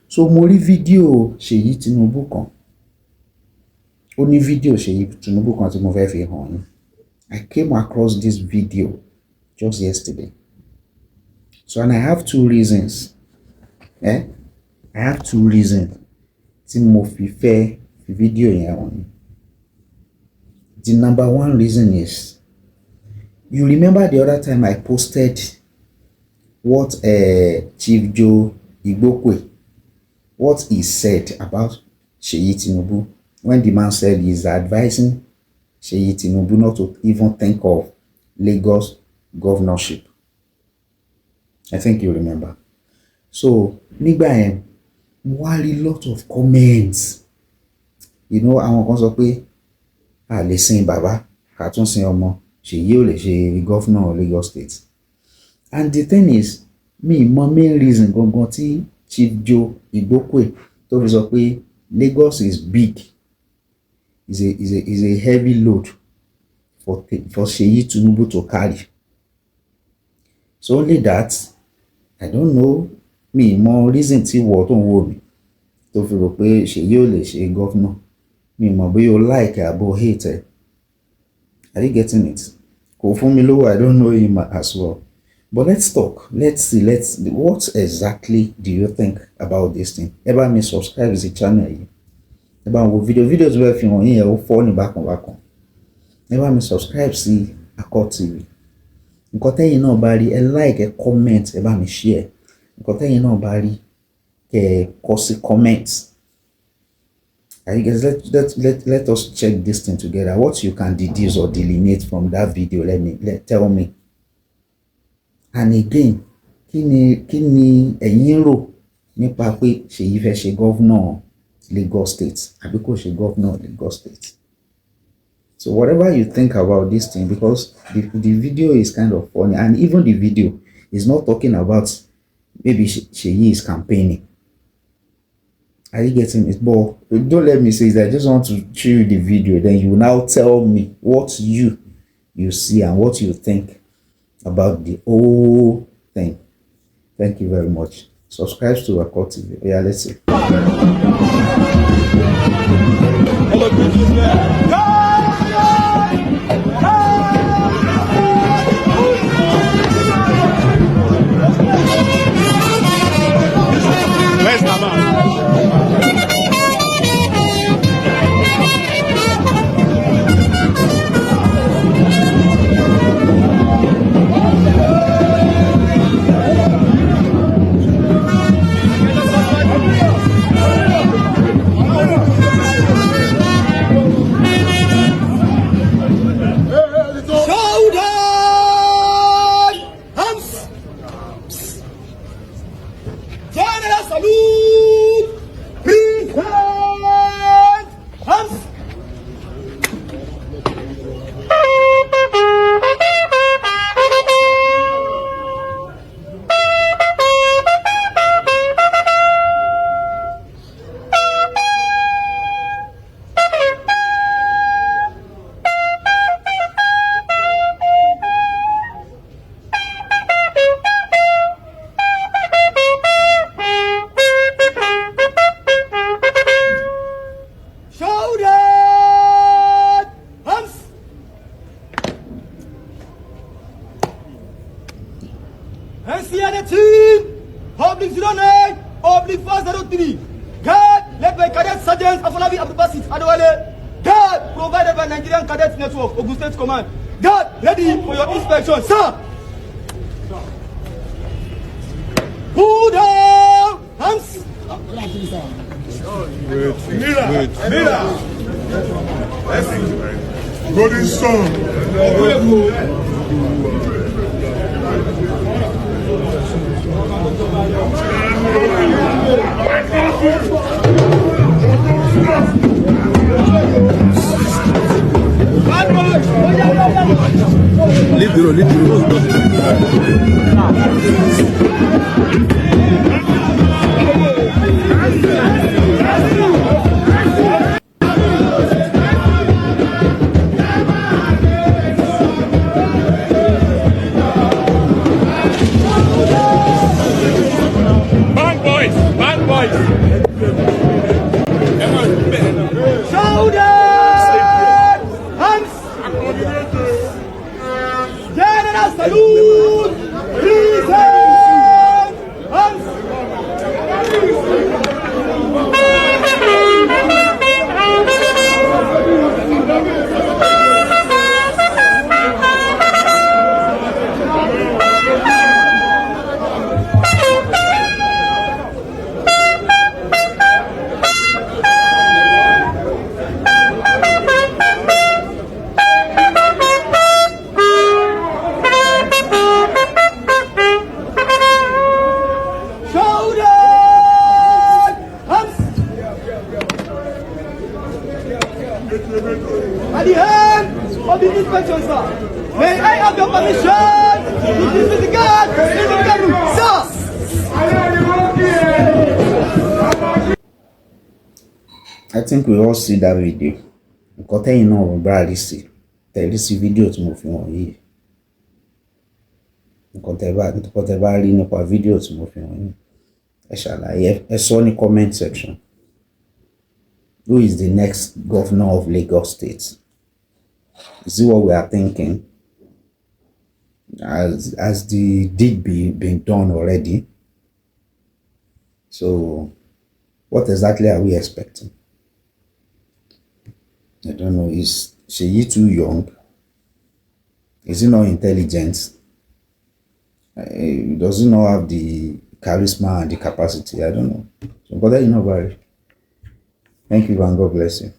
So mo rí fídíò Seyi Tinubu kan, ó ní fídíò Seyi Tinubu kan tí mo fẹ́ fi hàn yín. I came across this video just yesterday. So and I have two reasons. I have two reasons tí mo fi fẹ́ fi fídíò yẹn hàn yín. The number one reason is, you remember the other time I posted what Chief Joe Igbokwe, what he said about Seyi Tinubu, when the man said he's advising Seyi Tinubu not to even think of Lagos governorship. I think you remember. So nígbà yẹn mo wá rí lot of comments. You know, àwọn kan sọ pé a lè sin bàbá ká tún sin ọmọ, Seyi ò lè ṣe governor Lagos State. And the thing is, me main reason gangan tí Chief Joe Igbokwe tó fi sọ pé Lagos is big, is a heavy load for Seyi Tinubu to carry. So only that, I don't know, me more reason tí wọ́n tó ń wò mí tó fi rò pé Seyi ò lè ṣe governor. Me mọ̀ bóyá o like abo hate. Are you getting it? Kò fún mi lówó, I don't know him as well. But let's talk. Let's see. What exactly do you think about this thing? Ẹ bá mi subscribe to the channel yìí. Ẹ bá wo videos where fi hàn yín ẹ ó fọ́ ní bákan. Ẹ bá mi subscribe sí Akọ TV. Nǹkan tẹ́yin náà bá rí, ẹ like, ẹ comment, ẹ bá mi share. Nǹkan tẹ́yin náà bá rí, kẹ́ kọ sí comment. I guess let us check this thing together. What you can deduce or delineate from that video, tell me. And again, kí ni ẹ̀yin rò nípa pé Seyi fẹ́ ṣe governor Lagos State àbí kò ṣe governor Lagos State? So whatever you think about this thing, because the video is kind of funny, and even the video is not talking about maybe Seyi is campaigning. Are you getting it? But don't let me say that. I just want to show you the video, then you now tell me what you see and what you think about the whole thing. Thank you very much. Subscribe to Akọ TV. Yeah, let's see. Where's the man? Public 09, Public 403. God, led by Cadet Sergeant Afolabi Abdubasit Adewale. God, provided by Nigerian Cadet Network, Ogun State Command. God, ready for your inspection, sir. Pull down, hands. Wait. Golden Sun. Leave the road, Bad boys. the end of the inspection, sir. May I have your permission to dismiss the guard in the bedroom, sir? I think we all see that video. Nǹkan tẹ́yìn náà wọ́n bá rí sí tẹ̀lé sí fídíò tí mo fi hàn yìí. Nǹkan tẹ́ bá rí nípa fídíò tí mo fi hàn yìí. Ẹ ṣàlàyé, ẹ sọ ní comment section. Who is the next governor of Lagos State? Is it what we are thinking? Has the deed been done already? So, what exactly are we expecting? I don't know. Is Seyi too young? Is he not intelligent? Does he not have the charisma and the capacity? I don't know. So, but you know about it. Thank you and God bless you.